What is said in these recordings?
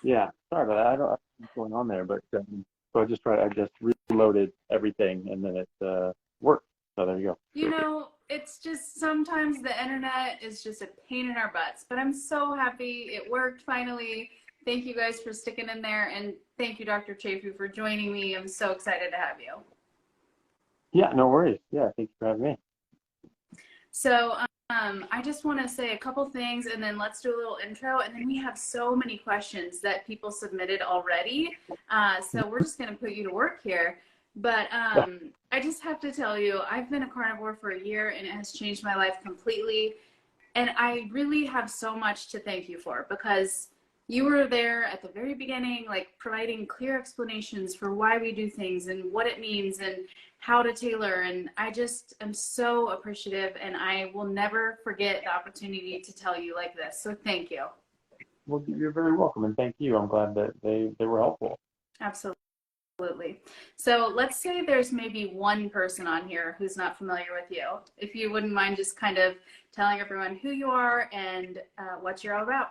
Yeah, sorry about that. I don't know what's going on there, but so I just reloaded everything and then it worked. So there you go. You know, it's just sometimes the internet is just a pain in our butts, but I'm so happy it worked finally. Thank you guys for sticking in there, and thank you, Dr. Chaffee, for joining me. I'm so excited to have you. Yeah, no worries. Yeah, thank you for having me. So, I just want to say a couple things and then let's do a little intro. And then we have so many questions that people submitted already. So, we're just going to put you to work here. But I just have to tell you, I've been a carnivore for a year and it has changed my life completely. And I really have so much to thank you for because you were there at the very beginning, like providing clear explanations for why we do things and what it means and how to tailor. And I just am so appreciative and I will never forget the opportunity to tell you like this. So thank you. Well, you're very welcome, and thank you. I'm glad that they were helpful. Absolutely. So let's say there's maybe one person on here who's not familiar with you. If you wouldn't mind just kind of telling everyone who you are and what you're all about.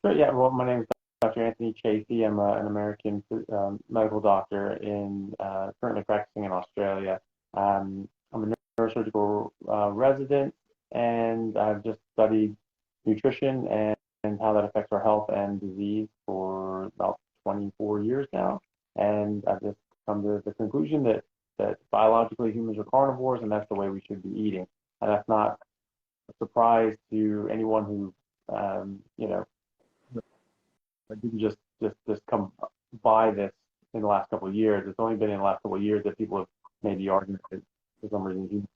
So yeah, well, my name is Dr. Anthony Chaffee. I'm an American medical doctor in currently practicing in Australia. I'm a neurosurgical resident, and I've just studied nutrition and how that affects our health and disease for about 24 years now. And I've just come to the conclusion that biologically humans are carnivores, and that's the way we should be eating. And that's not a surprise to anyone who you know I didn't just come by this in the last couple of years. It's only been in the last couple of years that people have made the argument that for some reason humans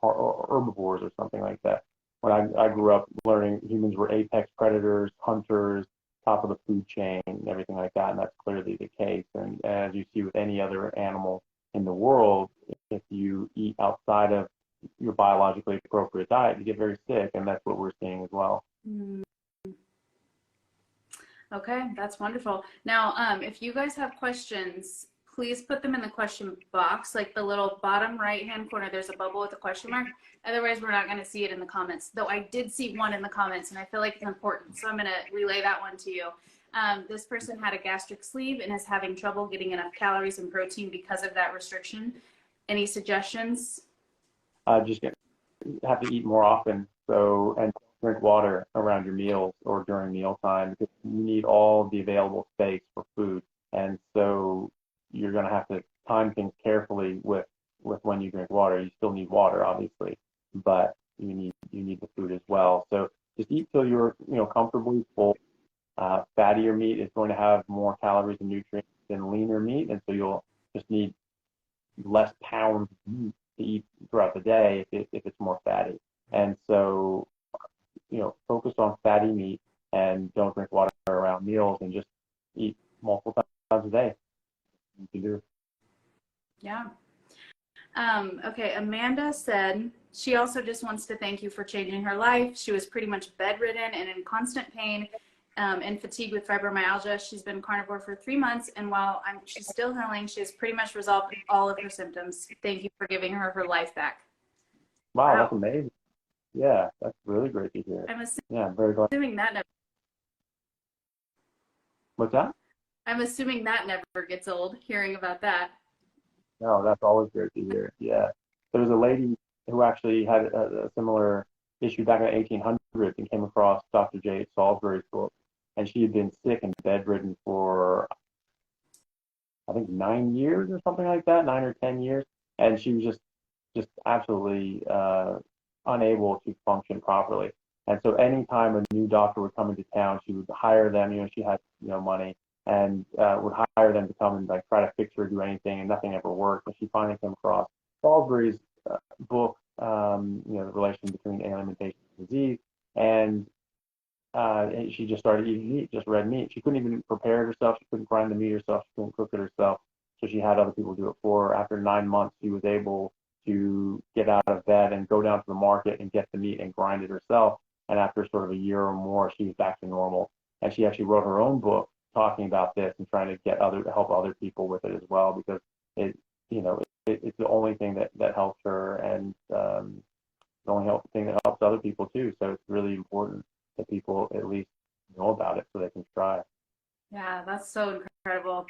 or herbivores or something like that. When I grew up learning humans were apex predators, hunters, top of the food chain, and everything like that, and that's clearly the case. And as you see with any other animal in the world, if you eat outside of your biologically appropriate diet, you get very sick, and that's what we're seeing as well. Mm. Okay, that's wonderful. Now, if you guys have questions, please put them in the question box, like the little bottom right-hand corner. There's a bubble with a question mark. Otherwise, we're not going to see it in the comments. Though I did see one in the comments, and I feel like it's important, so I'm going to relay that one to you. This person had a gastric sleeve and is having trouble getting enough calories and protein because of that restriction. Any suggestions? Just have to eat more often. So, and drink water around your meals or during mealtime because you need all the available space for food. And so you're going to have to time things carefully with when you drink water. You still need water, obviously, but you need the food as well. So just eat till you're comfortably full. Fattier meat is going to have more calories and nutrients than leaner meat, and so you'll just need less pounds of meat to eat throughout the day if it's more fatty. And so, focus on fatty meat and don't drink water around meals and just eat multiple times a day. You can do. Yeah. Okay, Amanda said she also just wants to thank you for changing her life. She was pretty much bedridden and in constant pain and fatigue with fibromyalgia. She's been carnivore for 3 months, and while she's still healing, she has pretty much resolved all of her symptoms. Thank you for giving her her life back. Wow, that's Wow. amazing. Yeah, that's really great to hear. I'm Yeah, I'm very glad. assuming that never, What's that? I'm assuming that never gets old, hearing about that. No, that's always great to hear. Yeah. There was a lady who actually had a similar issue back in the 1800s and came across Dr. J. Salisbury's book. And she had been sick and bedridden for, I think, 9 years or something like that, 9 or 10 years. And she was just absolutely unable to function properly. And so anytime a new doctor would come into town, she would hire them. She had money, and would hire them to come and like try to fix her, do anything, and nothing ever worked. And she finally came across Salisbury's book, the relation between alimentation and disease, and she just started eating meat, just red meat. She couldn't even prepare it herself. She couldn't grind the meat herself. She couldn't cook it herself. So she had other people do it for her. After 9 months, she was able to get out of bed and go down to the market and get the meat and grind it herself. And after sort of a year or more, she was back to normal. And she actually wrote her own book talking about this and trying to help other people with it as well because it's the only thing that helps her and the only thing that helps other people too. So it's really important that people at least know about it so they can try. Yeah, that's so incredible.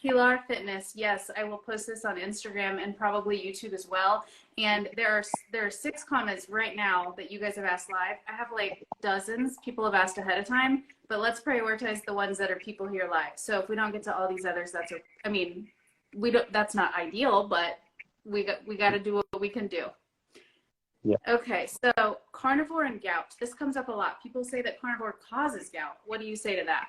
Pilar Fitness, yes, I will post this on Instagram and probably YouTube as well. And there are 6 comments right now that you guys have asked live. I have like dozens people have asked ahead of time, but let's prioritize the ones that are people here live. So if we don't get to all these others, that's okay. I mean, we don't. That's not ideal, but we got to do what we can do. Yeah. Okay, so carnivore and gout. This comes up a lot. People say that carnivore causes gout. What do you say to that?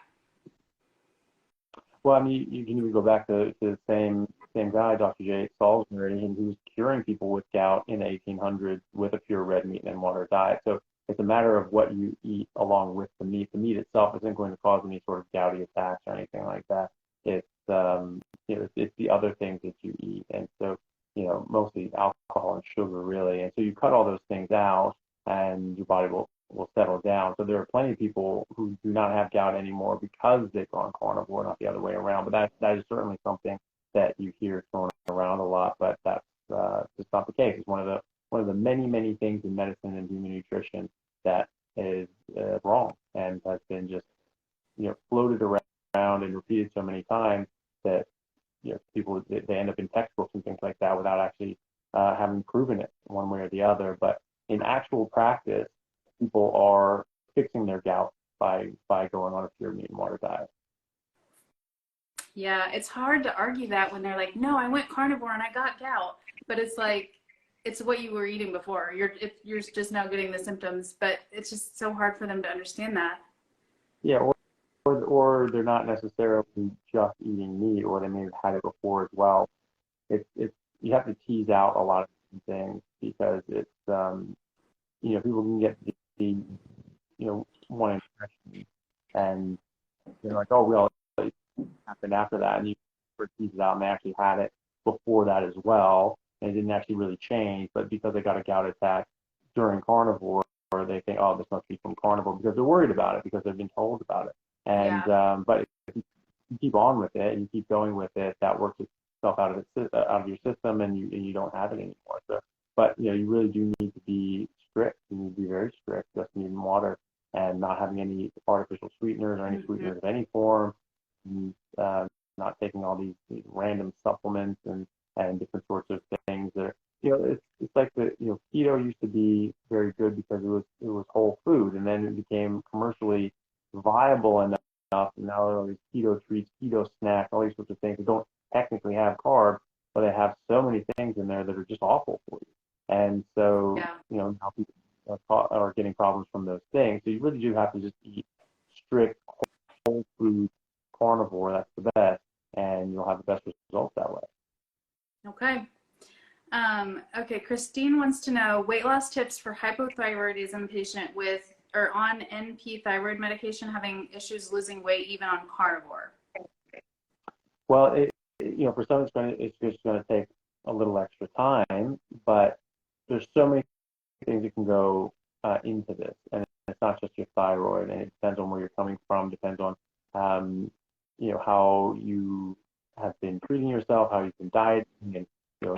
Well, I mean, you can even go back to the same guy, Dr. J. Salisbury, and who's curing people with gout in the 1800s with a pure red meat and water diet. So it's a matter of what you eat along with the meat. The meat itself isn't going to cause any sort of gouty attacks or anything like that. It's it's the other things that you eat, and so mostly alcohol and sugar really. And so you cut all those things out, and your body will settle down. So there are plenty of people who do not have gout anymore because they've gone carnivore, not the other way around. But that is certainly something that you hear thrown around a lot, but that's just not the case. It's one of the many things in medicine and human nutrition that is wrong and has been just floated around and repeated so many times that people they end up in textbooks and things like that without actually having proven it one way or the other. But in actual practice, people are fixing their gout by going on a pure meat and water diet. Yeah, it's hard to argue that when they're like, "No, I went carnivore and I got gout," but it's like it's what you were eating before. You're just now getting the symptoms, but it's just so hard for them to understand that. Yeah, or they're not necessarily just eating meat, or they may have had it before as well. It's you have to tease out a lot of things because it's people can get the one impression and they're like, oh well, it happened after that, and you tease it out and they actually had it before that as well, and it didn't actually really change, but because they got a gout attack during carnivore, or they think, oh, this must be from carnivore because they're worried about it because they've been told about it. And Yeah. but if you keep on with it and you keep going with it, that works itself out of your system, and you don't have it anymore. So, but you really do need to be strict. You need to be very strict, just eating water and not having any artificial sweeteners or any Hmm. sweeteners of any form. And, not taking all these random supplements and different sorts of things that it's like the keto used to be very good because it was whole food, and then it became commercially viable enough. And now there are all these keto treats, keto snacks, all these sorts of things that don't technically have carbs, but they have so many things in there that are just awful for you. And so Yeah. now people are getting problems from those things. So you really do have to just eat strict whole food carnivore. That's the best, and you'll have the best results that way. Okay. Okay. Christine wants to know weight loss tips for hypothyroidism patient with or on NP thyroid medication having issues losing weight even on carnivore. Well, for some it's just going to take a little extra time, but there's so many things that can go into this, and it's not just your thyroid, and it depends on where you're coming from, depends on how you have been treating yourself, how you've been dieting, and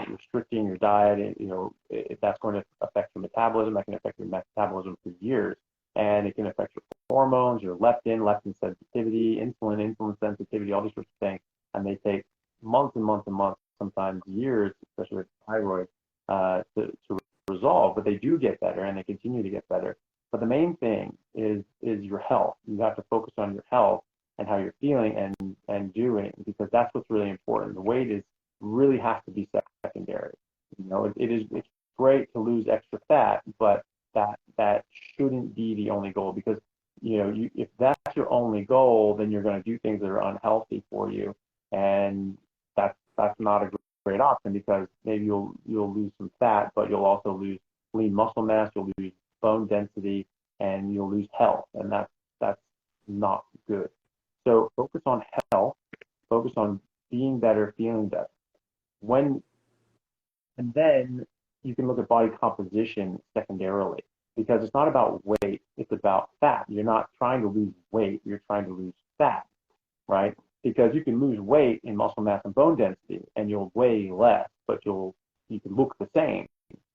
restricting your diet, and if that's going to affect your metabolism, that can affect your metabolism for years, and it can affect your hormones, your leptin sensitivity, insulin sensitivity, all these sorts of things, and they take months and months and months, sometimes years, especially with thyroid, to resolve, but they do get better and they continue to get better. But the main thing is your health. You have to focus on your health and how you're feeling and doing, because that's what's really important. The weight is really has to be secondary. It's great to lose extra fat, but that shouldn't be the only goal, because if that's your only goal, then you're going to do things that are unhealthy for you, and that's not a great option, because maybe you'll lose some fat, but you'll also lose lean muscle mass, you'll lose bone density, and you'll lose health, and that's not good. So focus on health, focus on being better, feeling better. When and then you can look at body composition secondarily, because it's not about weight, it's about fat. You're not trying to lose weight, you're trying to lose fat, right? Because you can lose weight in muscle mass and bone density, and you'll weigh less, but you can look the same,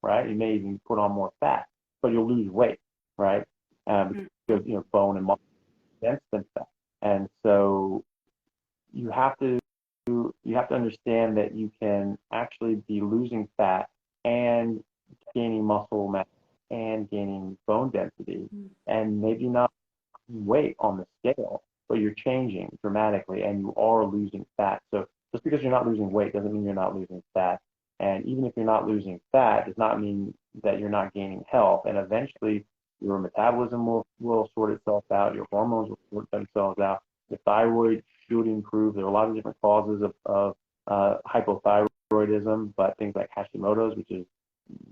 right? You may even put on more fat, but you'll lose weight, right? Because bone and muscle are dense than fat. And so you have to understand that you can actually be losing fat and gaining muscle mass and gaining bone density, and maybe not weight on the scale, but you're changing dramatically and you are losing fat. So just because you're not losing weight doesn't mean you're not losing fat. And even if you're not losing fat, does not mean that you're not gaining health. And eventually your metabolism will sort itself out, your hormones will sort themselves out, the thyroid should improve. There are a lot of different causes of hypothyroidism, but things like Hashimoto's, which is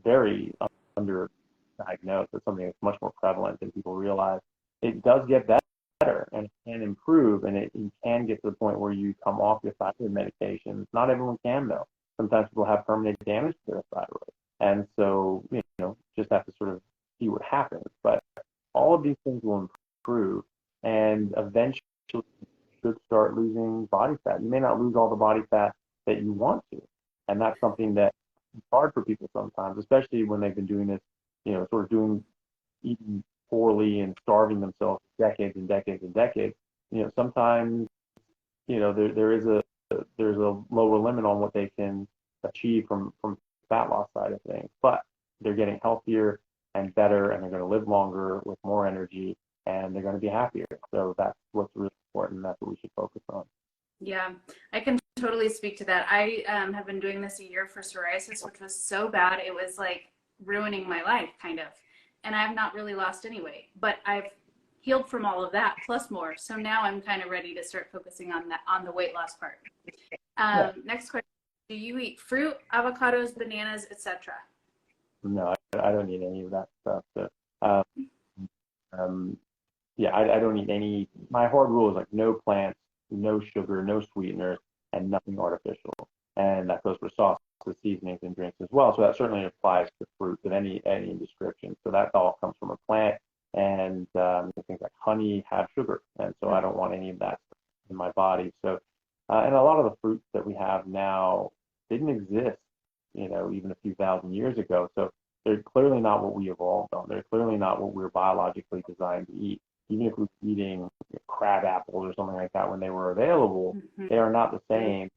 very underdiagnosed, it's something that's much more prevalent than people realize. It does get better and it can improve, and it can get to the point where you come off your thyroid medications. Not everyone can, though. Sometimes people have permanent damage to their thyroid, and so just have to sort of see what happens. But all of these things will improve, and eventually you should start losing body fat. You may not lose all the body fat that you want to, and that's something that is hard for people sometimes, especially when they've been doing this, sort of eating poorly and starving themselves for decades and decades and decades. Sometimes there's a lower limit on what they can achieve from fat loss side of things, but they're getting healthier and better, and they're going to live longer with more energy, and they're going to be happier. So that's what's really important. That's what we should focus on. Yeah, I can totally speak to that. I have been doing this a year for psoriasis, which was so bad. It was like ruining my life, kind of. And I've not really lost any weight, but I've healed from all of that plus more. So now I'm kind of ready to start focusing on the weight loss part. Next question: do you eat fruit, avocados, bananas, etc.? No, I don't eat any of that stuff. So, I don't eat any. My hard rule is like no plants, no sugar, no sweeteners, and nothing artificial. And that goes for sauces, seasonings, and drinks as well. So that certainly applies to fruits of any description. So that all comes from a plant, and things like honey have sugar, and so I don't want any of that in my body. So, and a lot of the fruits that we have now didn't exist, even a few thousand years ago. So they're clearly not what we evolved on. They're clearly not what we're biologically designed to eat. Even if we're eating crab apples or something like that when they were available, they are not the same.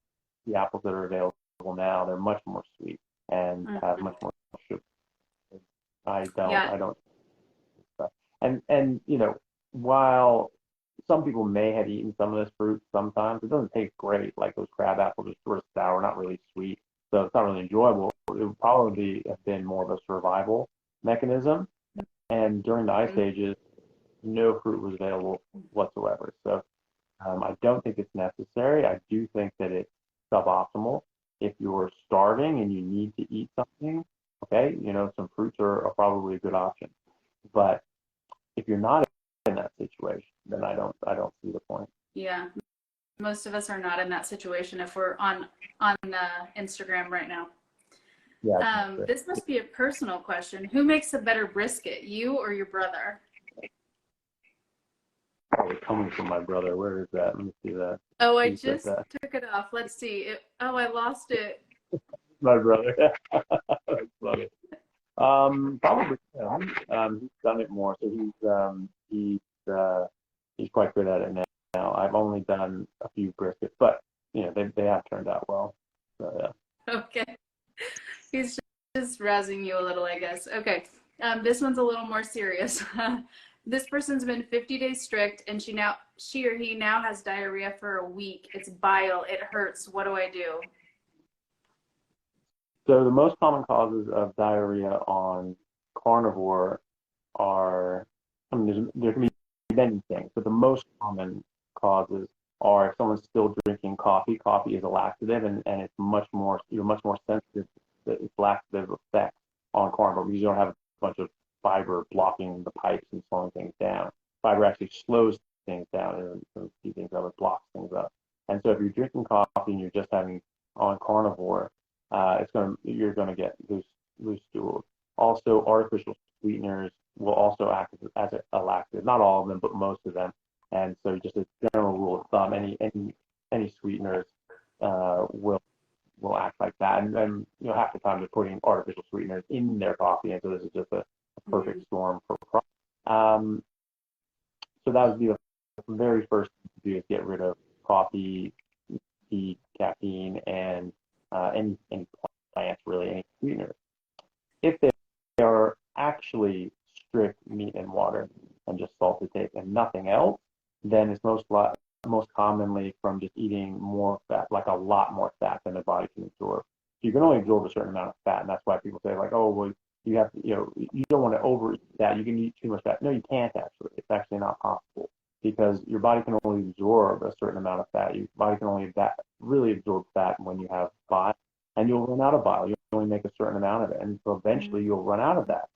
The apples that are available now, they're much more sweet and have much more sugar. I don't. And while some people may have eaten some of this fruit sometimes, it doesn't taste great. Like those crab apples are sort of sour, not really sweet, so it's not really enjoyable. It would probably have been more of a survival mechanism. And during the ice ages, no fruit was available whatsoever. So I don't think it's necessary. I do think that it's suboptimal. If you're starving and you need to eat something, okay, some fruits are probably a good option. But if you're not in that situation, then I don't see the point. Yeah, most of us are not in that situation if we're on Instagram right now. Yeah. This must be a personal question. Who makes a better brisket, you or your brother? Probably coming from my brother. Where is that? Let me see that. Oh, I just took it off. Let's see. I lost it. My brother. That's funny. Probably him. He's done it more, so he's quite good at it now. I've only done a few briskets, but they have turned out well. So yeah. Okay. He's just razzing you a little, I guess. Okay. This one's a little more serious. This person's been 50 days strict, and she or he now has diarrhea for a week. It's bile. It hurts. What do I do? So the most common causes of diarrhea on carnivore are, there can be many things, but the most common causes are if someone's still drinking coffee. Coffee is a laxative, and it's you're much more sensitive to its laxative effect on carnivore because you don't have a bunch of fiber blocking the pipes and slowing things down. Fiber actually slows things down and speed things up, it blocks things up. And so if you're drinking coffee and you're just having on carnivore, you're gonna get loose stools. Also, artificial sweeteners will also act as a laxative. Not all of them, but most of them. And so, just a general rule of thumb: any sweeteners will act like that. And half the time they're putting artificial sweeteners in their coffee, and so this is just a perfect storm for. So that would be the very first thing to rid of coffee, tea, caffeine, and any plants, really, any sweeteners. If they are actually strict meat and water and just salt to taste and nothing else, then it's most commonly from just eating more fat, like a lot more fat than the body can absorb. You can only absorb a certain amount of fat, and that's why people say, like, oh, well, you have to, you don't want to overeat that. You can eat too much fat. No, you can't actually. It's actually not possible because your body can only absorb a certain amount of fat. Your body can only really absorb fat when you have bile, and you'll run out of bile. You only make a certain amount of it, and so eventually you'll run out of that.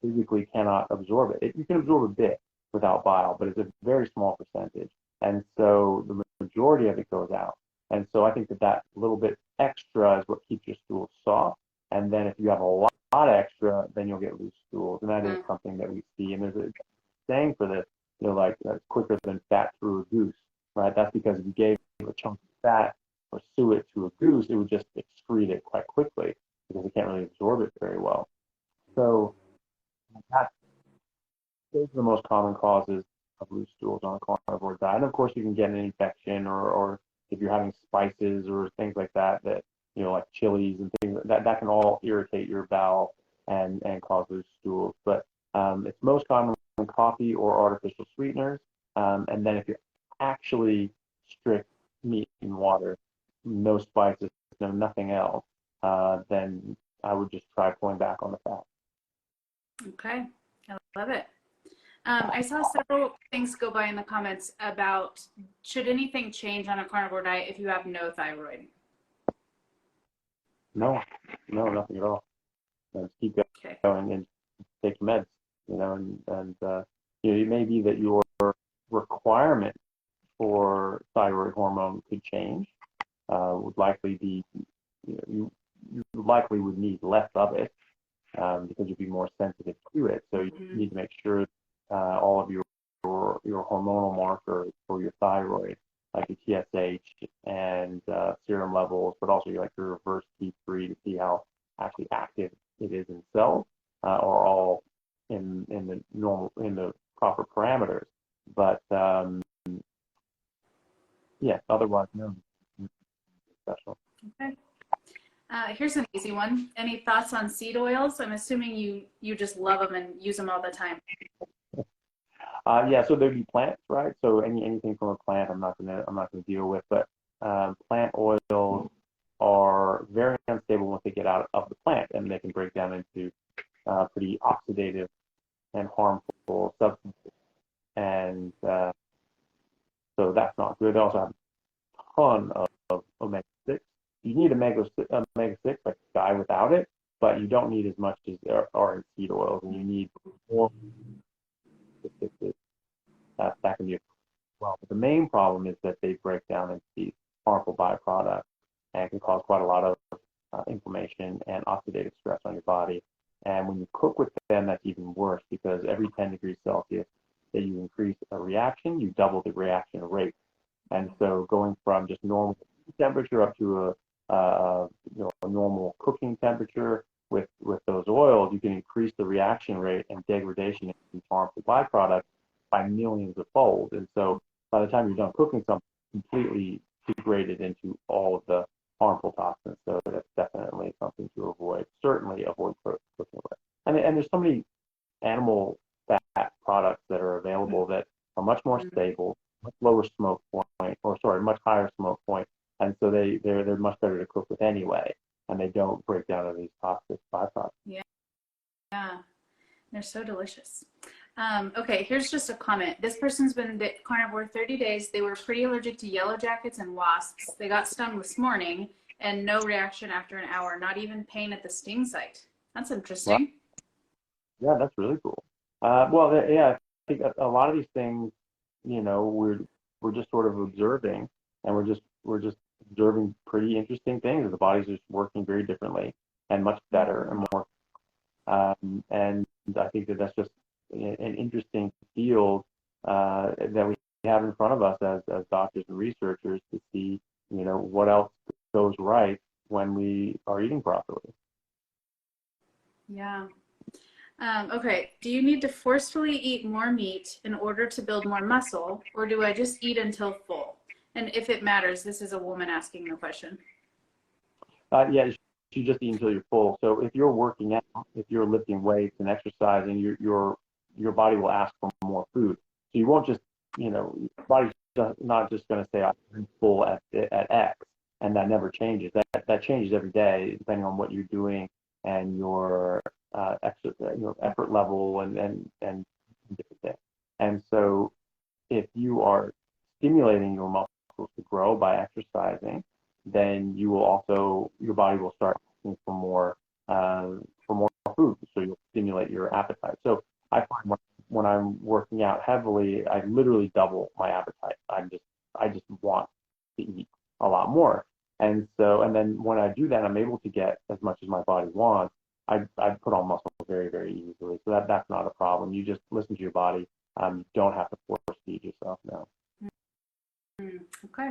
Physically cannot absorb it. You can absorb a bit without bile, but it's a very small percentage, and so the majority of it goes out. And so I think that little bit extra is what keeps your stools soft. And then if you have a lot extra, then you'll get loose stools. And that is something that we see. And there's a saying for this, like quicker than fat through a goose, right? That's because if you gave a chunk of fat or suet to a goose, it would just excrete it quite quickly because it can't really absorb it very well. So those are the most common causes of loose stools on a carnivore diet. And of course, you can get an infection or if you're having spices or things like that, like chilies and things that can all irritate your bowel and cause loose stools. But it's most common in coffee or artificial sweeteners. And then if you're actually strict meat and water, no spices, no nothing else, then I would just try pulling back on the fat. Okay, I love it. I saw several things go by in the comments about should anything change on a carnivore diet if you have no thyroid? No, nothing at all. Just keep going and take your meds, and it may be that your requirement for thyroid hormone could change. Would likely be, you likely would need less of it because you'd be more sensitive to it. So you need to make sure all of your hormonal markers for your thyroid, like your TSH and serum levels, but also like your reverse T3 to see how actually active it is in cells, are all in the proper parameters. But otherwise no special. Okay. Here's an easy one. Any thoughts on seed oils? I'm assuming you just love them and use them all the time. So there'd be plants, right? So anything from a plant, I'm not gonna deal with. But plant oils are very unstable once they get out of the plant, and they can break down into pretty oxidative and harmful substances. And so that's not good. They also have a ton of omega-6. You need omega-6, like die without it, but you don't need as much as there are in seed oils, and you need more. That can be well. But the main problem is that they break down into these harmful byproducts and can cause quite a lot of inflammation and oxidative stress on your body. And when you cook with them, that's even worse because every 10 degrees Celsius that you increase a reaction, you double the reaction rate. And so going from just normal temperature up to a normal cooking temperature with those oils, you can increase the reaction rate and degradation of these harmful byproducts by millions of folds. And so by the time you're done cooking something, completely degraded into all of the harmful toxins. So that's definitely something to avoid. Certainly avoid cooking with. And there's so many animal fat products that are available that are much more stable, much lower smoke point, much higher smoke point. And so they're much better to cook with anyway, and they don't break down into these toxic byproducts. Yeah, they're so delicious. Okay, here's just a comment. This person's been carnivore 30 days. They were pretty allergic to yellow jackets and wasps. They got stung this morning and no reaction after an hour, not even pain at the sting site. That's interesting. Yeah, that's really cool. I think a lot of these things, we're just sort of observing, and we're just observing pretty interesting things. The body's just working very differently and much better and more. And I think that's just an interesting field that we have in front of us as doctors and researchers to see, what else goes right when we are eating properly. Yeah. Okay. Do you need to forcefully eat more meat in order to build more muscle, or do I just eat until full? And if it matters, this is a woman asking the question. Yeah, you just eat until you're full. So if you're working out, if you're lifting weights and exercising, your body will ask for more food. So you won't just, your body's not just going to say I'm full at X, and that never changes. That changes every day depending on what you're doing and your effort level and different things. And so if you are stimulating your muscles to grow by exercising, then you will also, your body will start asking for more food. So you'll stimulate your appetite. So I find when I'm working out heavily, I literally double my appetite. I just want to eat a lot more. And so, and then when I do that, I'm able to get as much as my body wants. I put on muscle very, very easily. So that's not a problem. You just listen to your body. You don't have to force feed yourself now. Okay.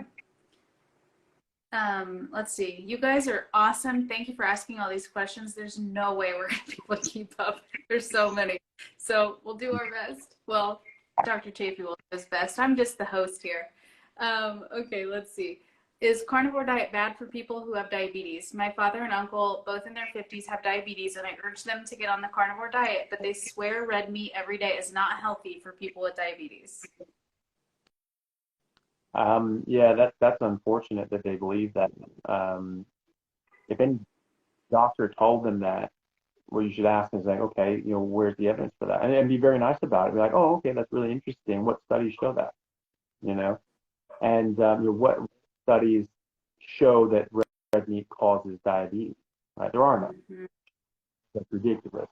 Let's see. You guys are awesome. Thank you for asking all these questions. There's no way we're going to be able to keep up. There's so many. So we'll do our best. Well, Dr. Chaffee will do his best. I'm just the host here. Okay, let's see. Is carnivore diet bad for people who have diabetes? My father and uncle, both in their 50s, have diabetes, and I urge them to get on the carnivore diet, but they swear red meat every day is not healthy for people with diabetes. Yeah, that's unfortunate that they believe that. If any doctor told them that, well, you should ask and say, okay, where's the evidence for that? And be very nice about it. Be like, oh, okay, that's really interesting. What studies show that? And what studies show that red meat causes diabetes? Right? There are none. Mm-hmm. That's ridiculous.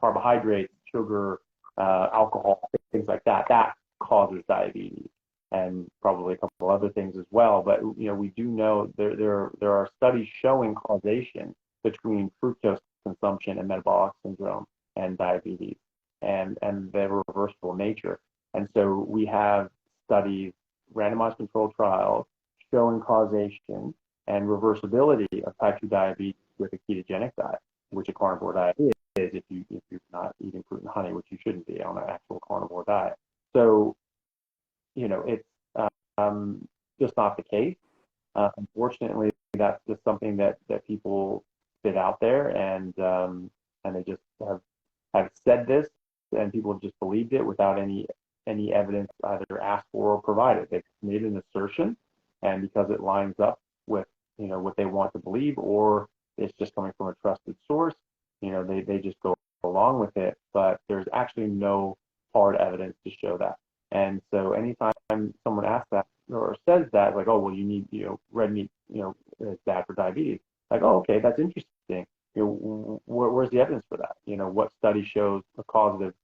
Carbohydrates, sugar, alcohol, things like that. That causes diabetes, and probably a couple other things as well. But we do know there are studies showing causation between fructose consumption and metabolic syndrome and diabetes, and their reversible nature. And so we have studies, randomized controlled trials, showing causation and reversibility of type 2 diabetes with a ketogenic diet, which a carnivore diet is if you're not eating fruit and honey, which you shouldn't be on an actual carnivore diet. So, it's just not the case. Unfortunately, that's just something that people spit out there, and they just have said this, and people have just believed it without any evidence either asked for or provided. They've made an assertion, and because it lines up with what they want to believe, or it's just coming from a trusted source, they just go along with it. But there's actually no hard evidence to show that. And so anytime someone asks that or says that, like, oh, well, you need, red meat, is bad for diabetes. Like, oh, okay, that's interesting. Where's the evidence for that? What study shows a causative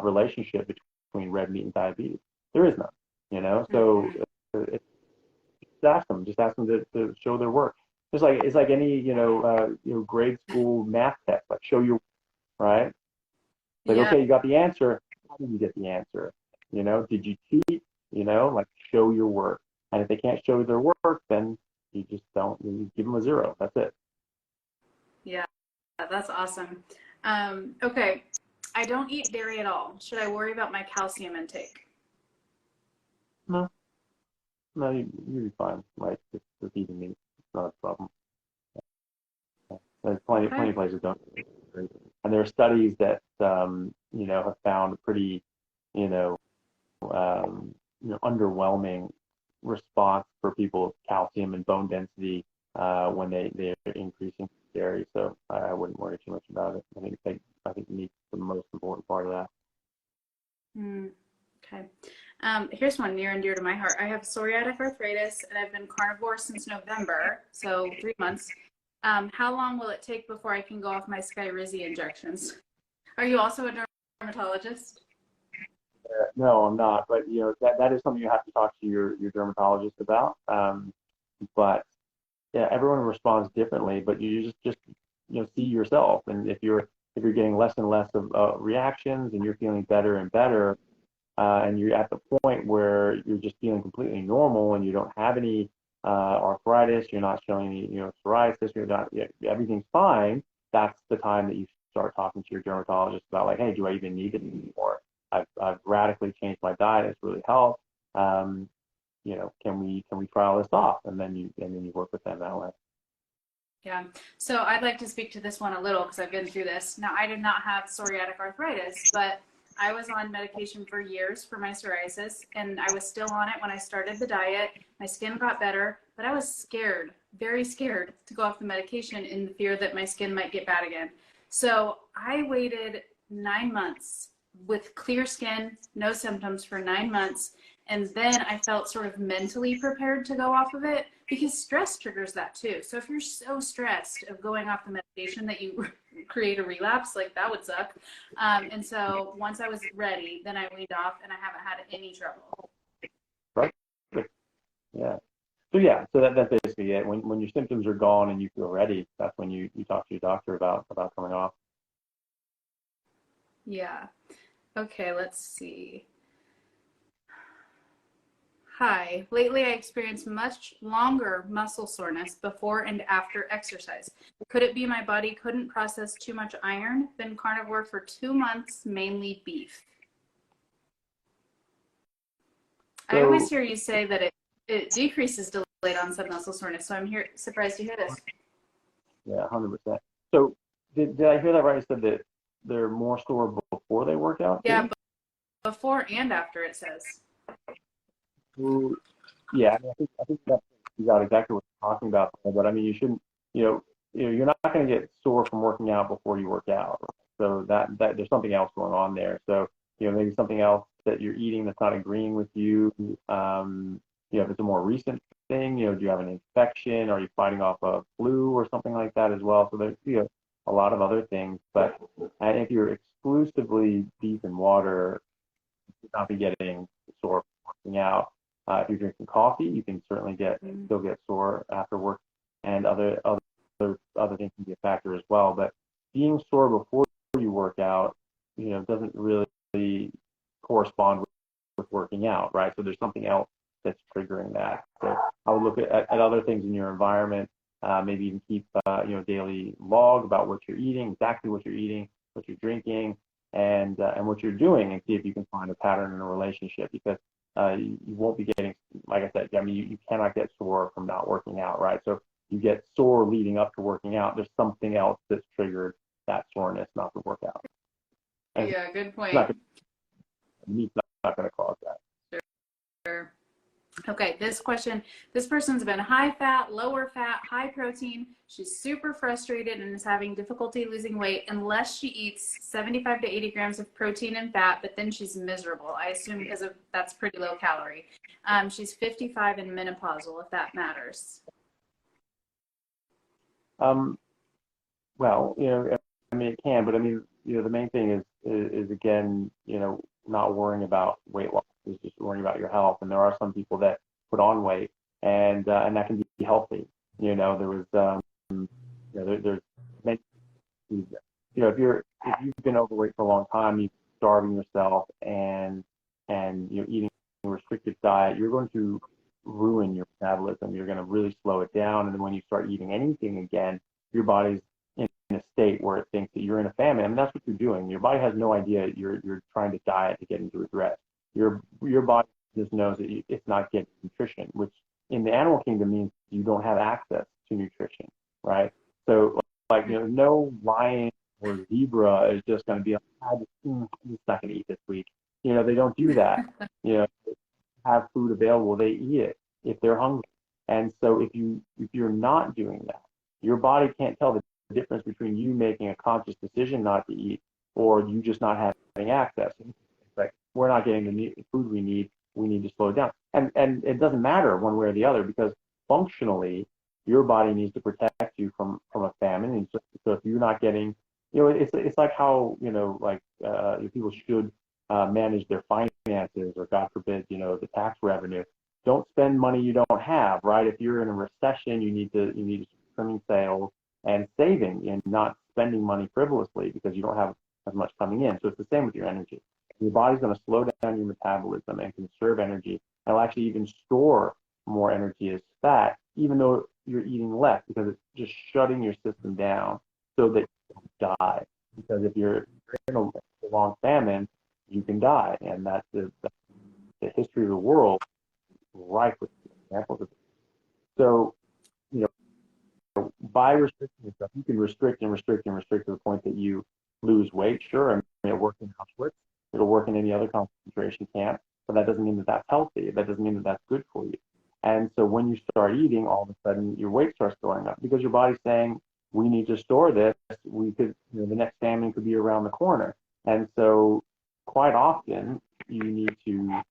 relationship between red meat and diabetes? There is none. So just ask them to show their work. It's like any, grade school math test, like show your, right? Like, Yeah. okay, you got the answer. How did you get the answer? Did you cheat? Like, show your work. And if they can't show their work, then you just don't, you give them a 0. That's it. Yeah, that's awesome. Okay, I don't eat dairy at all. Should I worry about my calcium intake? No, you'll be fine. Like, just eating meat. It's not a problem. There's plenty of places don't. And there are studies that, have found a pretty, underwhelming response for people with calcium and bone density when they're increasing dairy. So I wouldn't worry too much about it. I think meat's the most important part of that. Okay. Here's one near and dear to my heart. I have psoriatic arthritis, and I've been carnivore since November, so 3 months. How long will it take before I can go off my Skyrizi injections? Are you also a dermatologist? No, I'm not. But that is something you have to talk to your dermatologist about. But yeah, everyone responds differently. But you just see yourself, and if you're getting less and less of reactions, and you're feeling better and better, and you're at the point where you're just feeling completely normal, and you don't have any arthritis, you're not showing any psoriasis, everything's fine. That's the time that you start talking to your dermatologist about, like, hey, do I even need it anymore? I've radically changed my diet. It's really helped. can we trial this off? And then you work with them that way. Yeah. So I'd like to speak to this one a little because I've been through this. Now, I did not have psoriatic arthritis, but I was on medication for years for my psoriasis, and I was still on it when I started the diet. My skin got better, but I was scared, very scared to go off the medication in the fear that my skin might get bad again. So I waited 9 months with clear skin, no symptoms for 9 months. And then I felt sort of mentally prepared to go off of it because stress triggers that too. So if you're so stressed of going off the medication that you create a relapse, like that would suck. And so once I was ready, then I weaned off and I haven't had any trouble. Right. Yeah. So that's basically it. When your symptoms are gone and you feel ready, that's when you talk to your doctor about coming off. Yeah. Okay, let's see. Hi, lately I experienced much longer muscle soreness before and after exercise. Could it be my body couldn't process too much iron? Been carnivore for 2 months, mainly beef. I always hear you say that it decreases delayed onset muscle soreness, so I'm surprised to hear this. Yeah, 100%. So did I hear that right? You said that they're more sore before they work out? Yeah, before and after, it says. Yeah, I mean, I think that you got exactly what you're talking about. But I mean, you shouldn't, you're not going to get sore from working out before you work out. Right? So that there's something else going on there. So maybe something else that you're eating that's not agreeing with you. If it's a more recent thing, do you have an infection? Are you fighting off a flu or something like that as well? So there's a lot of other things. But and if you're exclusively beef and water, you should not be getting sore from working out. If you're drinking coffee, you can certainly still get sore after work, and other things can be a factor as well. But being sore before you work out, doesn't really correspond with working out, right? So there's something else that's triggering that. So I would look at other things in your environment, maybe even keep daily log about what you're eating, exactly what you're eating, what you're drinking, and what you're doing, and see if you can find a pattern in a relationship, because you won't be getting, like I said, I mean, you cannot get sore from not working out, right? So you get sore leading up to working out. There's something else that's triggered that soreness, not the workout. And yeah, good point. Meat's not going to cause that. Sure. Okay, this person's been high fat, lower fat, high protein. She's super frustrated and is having difficulty losing weight unless she eats 75 to 80 grams of protein and fat, but then she's miserable. I assume because that's pretty low calorie. She's 55 and menopausal, if that matters. Well, I mean, it can, but I mean, the main thing is again, not worrying about weight loss, is just worrying about your health. And there are some people that put on weight, and that can be healthy. There was, there's many, if you've been overweight for a long time, you're starving yourself, and you're eating a restrictive diet, you're going to ruin your metabolism. You're going to really slow it down, and then when you start eating anything again, your body's in a state where it thinks that you're in a famine. I mean, that's what you're doing. Your body has no idea you're trying to diet to get into its rest. Your body just knows that it's not getting nutrition, which in the animal kingdom means you don't have access to nutrition, right? So, no lion or zebra is just going to be like, I'm just not going to eat this week. They don't do that. Have food available, they eat it if they're hungry. And so if you're not doing that, your body can't tell the difference between you making a conscious decision not to eat or you just not having access. It's like, we're not getting the food we need to slow it down. And it doesn't matter one way or the other, because functionally your body needs to protect you from a famine. And so if you're not getting, it's like how, people should manage their finances, or God forbid, the tax revenue. Don't spend money you don't have, right? If you're in a recession, you need to trimming sales and saving, and not spending money frivolously because you don't have as much coming in. So it's the same with your energy. Your body's going to slow down your metabolism and conserve energy. And it'll actually even store more energy as fat, even though you're eating less, because it's just shutting your system down so that you don't die. Because if you're in a long famine, you can die, and that's the history of the world, rife with So, you know, by restricting yourself, you can restrict and restrict and restrict to the point that you lose weight. Sure, I mean, it'll work in Auschwitz, it'll work in any other concentration camp, but that doesn't mean that that's healthy. That doesn't mean that that's good for you. And so when you start eating, all of a sudden your weight starts going up because your body's saying, we need to store this. We could, you know, the next famine could be around the corner. And so quite often you need to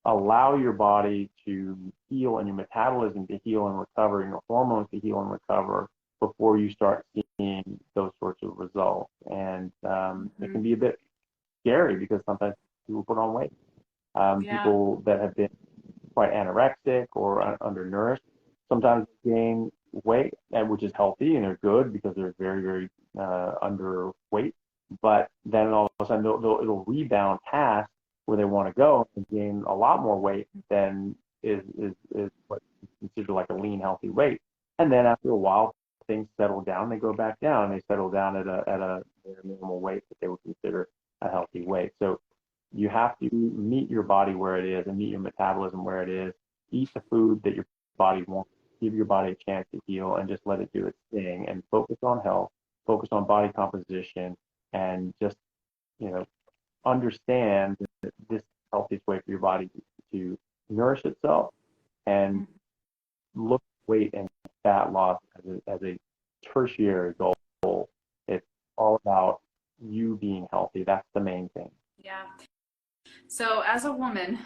allow your body to heal and your metabolism to heal and recover and your hormones to heal and recover before you start seeing those sorts of results. And it can be a bit scary because sometimes people put on weight. People that have been quite anorexic or undernourished sometimes gain weight, and which is healthy and they're good because they're very, very underweight. But then all of a sudden it'll rebound past where they want to go and gain a lot more weight than is what is considered like a lean, healthy weight. And then after a while, things settle down. They go back down. They settle down at a normal weight that they would consider a healthy weight. So you have to meet your body where it is and meet your metabolism where it is. Eat the food that your body wants. Give your body a chance to heal and just let it do its thing and focus on health, focus on body composition, and just, you know, understand that this is the healthiest way for your body to nourish itself, and look at weight and fat loss as a tertiary goal. It's all about you being healthy. That's the main thing. Yeah. So as a woman,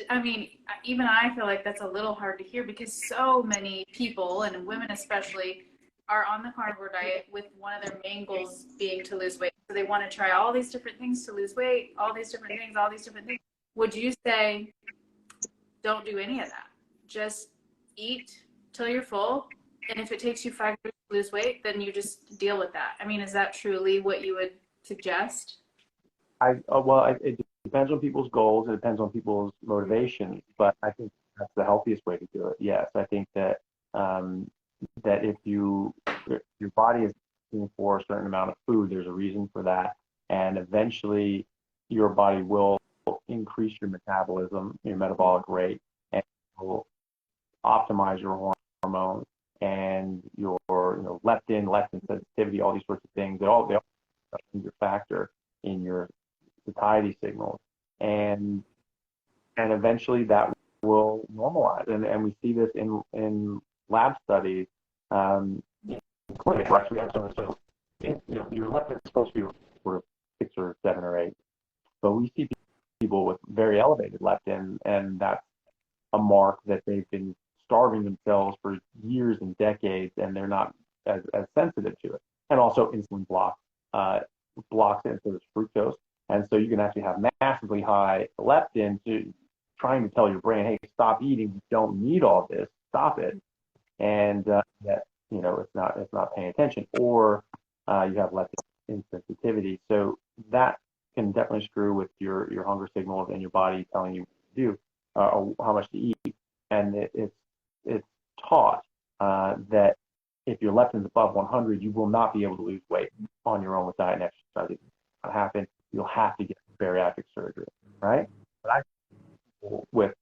I mean, even I feel like that's a little hard to hear because so many people, and women especially, are on the carnivore diet with one of their main goals being to lose weight. So they want to try all these different things to lose weight, all these different things. Would you say don't do any of that? Just eat till you're full. And if it takes you 5 years to lose weight, then you just deal with that. I mean, is that truly what you would suggest? It depends on people's goals. It depends on people's motivations. But I think that's the healthiest way to do it. Yes, I think that that if your body is looking for a certain amount of food, there's a reason for that, and eventually your body will increase your metabolism, your metabolic rate, and will optimize your hormones and your, you know, leptin sensitivity, all these sorts of things. They all factor in your satiety signals, and eventually that will normalize. And we see this in lab studies. In clinic, actually, so you know, your leptin is supposed to be sort of 6 or 7 or 8, but we see people with very elevated leptin, and that's a mark that they've been starving themselves for years and decades, and they're not as sensitive to it. And also insulin blocks it, so there's fructose. And so you can actually have massively high leptin to trying to tell your brain, hey, stop eating, you don't need all this, stop it. And that, you know, it's not paying attention, or you have leptin insensitivity. So that can definitely screw with your hunger signals and your body telling you what to do, or how much to eat. And it's taught that if your leptin's above 100, you will not be able to lose weight on your own with diet and exercise. It will not happen. You'll have to get bariatric surgery, right? But I people with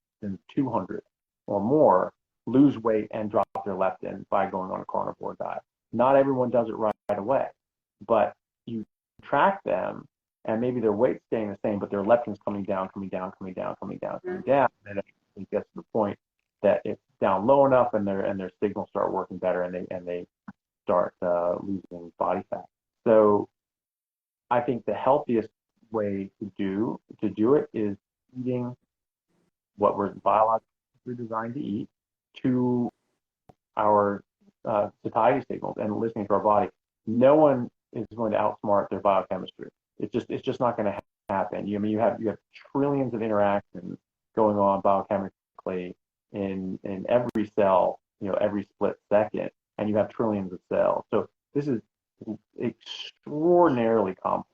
200 or more lose weight and drop their leptin by going on a carnivore diet. Not everyone does it right away, but you track them, and maybe their weight's staying the same, but their leptin's coming down, and then it gets to the point that it's down low enough, and their signals start working better, and they start losing body fat. So I think the healthiest way to do it is eating what we're biologically designed to eat to our satiety signals and listening to our body. No one is going to outsmart their biochemistry. It's just not going to happen. You have trillions of interactions going on biochemically in every cell, you know, every split second, and you have trillions of cells. So this is extraordinarily complex,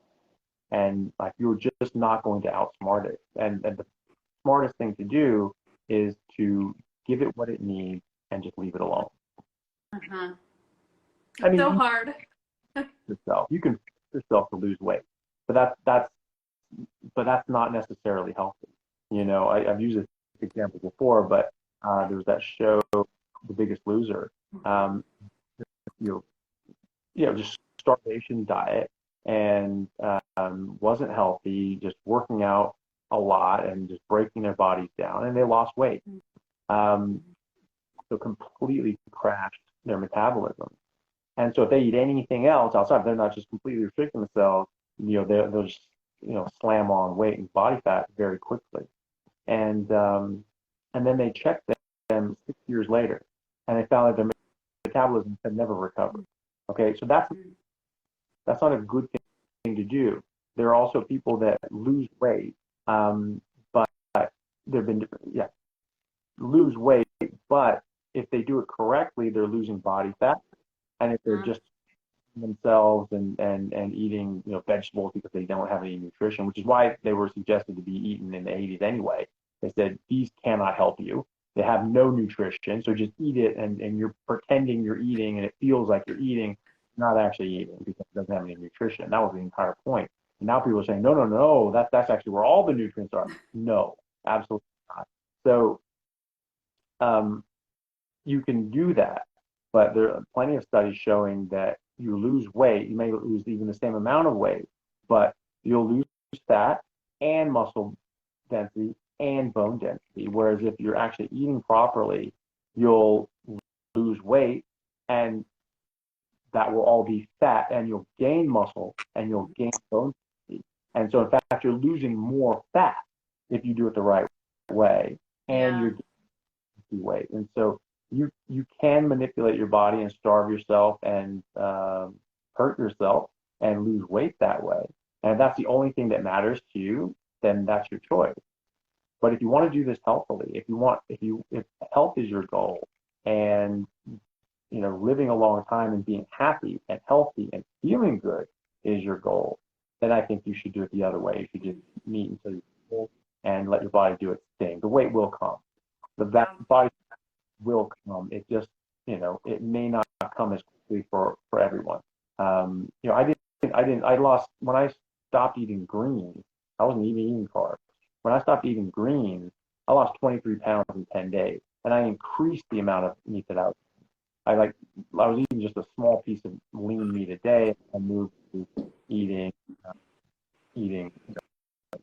and like you're just not going to outsmart it. And the smartest thing to do is to give it what it needs and just leave it alone. I mean, so hard. You can force yourself to lose weight, but that's not necessarily healthy. You know, I've used this example before, but There was that show, The Biggest Loser. You just starvation diet, and wasn't healthy, just working out a lot and just breaking their bodies down, and they lost weight. So completely crashed their metabolism. And so if they eat anything else outside, they're not just completely restricting themselves, they'll just, slam on weight and body fat very quickly. And then they checked them 6 years later, and they found that their metabolism had never recovered. Okay, so that's not a good thing to do. There are also people that lose weight, but there've been lose weight, but if they do it correctly, they're losing body fat. And if they're just themselves and eating vegetables because they don't have any nutrition, which is why they were suggested to be eaten in the 80s anyway. They said these cannot help you. They have no nutrition, so just eat it, and you're pretending you're eating, and it feels like you're eating, not actually eating because it doesn't have any nutrition. That was the entire point. And now people are saying, no, that's actually where all the nutrients are. No, absolutely not. So you can do that, but there are plenty of studies showing that you lose weight. You may lose even the same amount of weight, but you'll lose fat and muscle density and bone density. Whereas if you're actually eating properly, you'll lose weight, and that will all be fat, and you'll gain muscle and you'll gain bone density. And so in fact, you're losing more fat if you do it the right way, and you're gaining weight. And so you can manipulate your body and starve yourself and hurt yourself and lose weight that way. And if that's the only thing that matters to you, then that's your choice. But if you want to do this healthily, if health is your goal, and living a long time and being happy and healthy and feeling good is your goal, then I think you should do it the other way. You should just eat until you're full and let your body do its thing. The weight will come. The body will come. It just, it may not come as quickly for everyone. I lost, when I stopped eating greens, I wasn't even eating carbs. When I stopped eating greens, I lost 23 pounds in 10 days, and I increased the amount of meat that I was eating just a small piece of lean meat a day, and moved to eating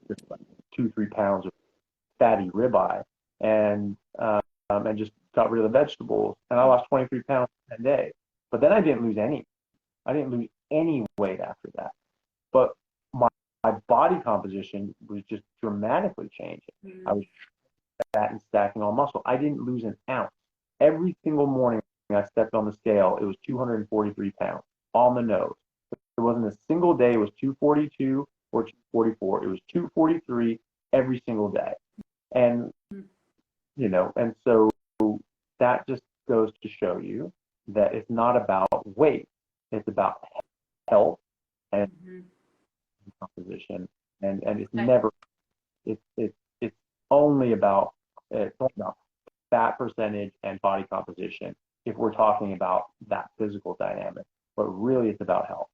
just like 2-3 pounds of fatty ribeye, and just got rid of the vegetables, and I lost 23 pounds in 10 days. But then I didn't lose any weight after that. But my body composition was just dramatically changing. I was fat and stacking on muscle. I didn't lose an ounce. Every single morning I stepped on the scale, it was 243 pounds on the nose. There wasn't a single day it was 242 or 244. It was 243 every single day. And and so that just goes to show you that it's not about weight. It's about health and composition. And it's never, it's only about fat percentage and body composition if we're talking about that physical dynamic. But really, it's about health.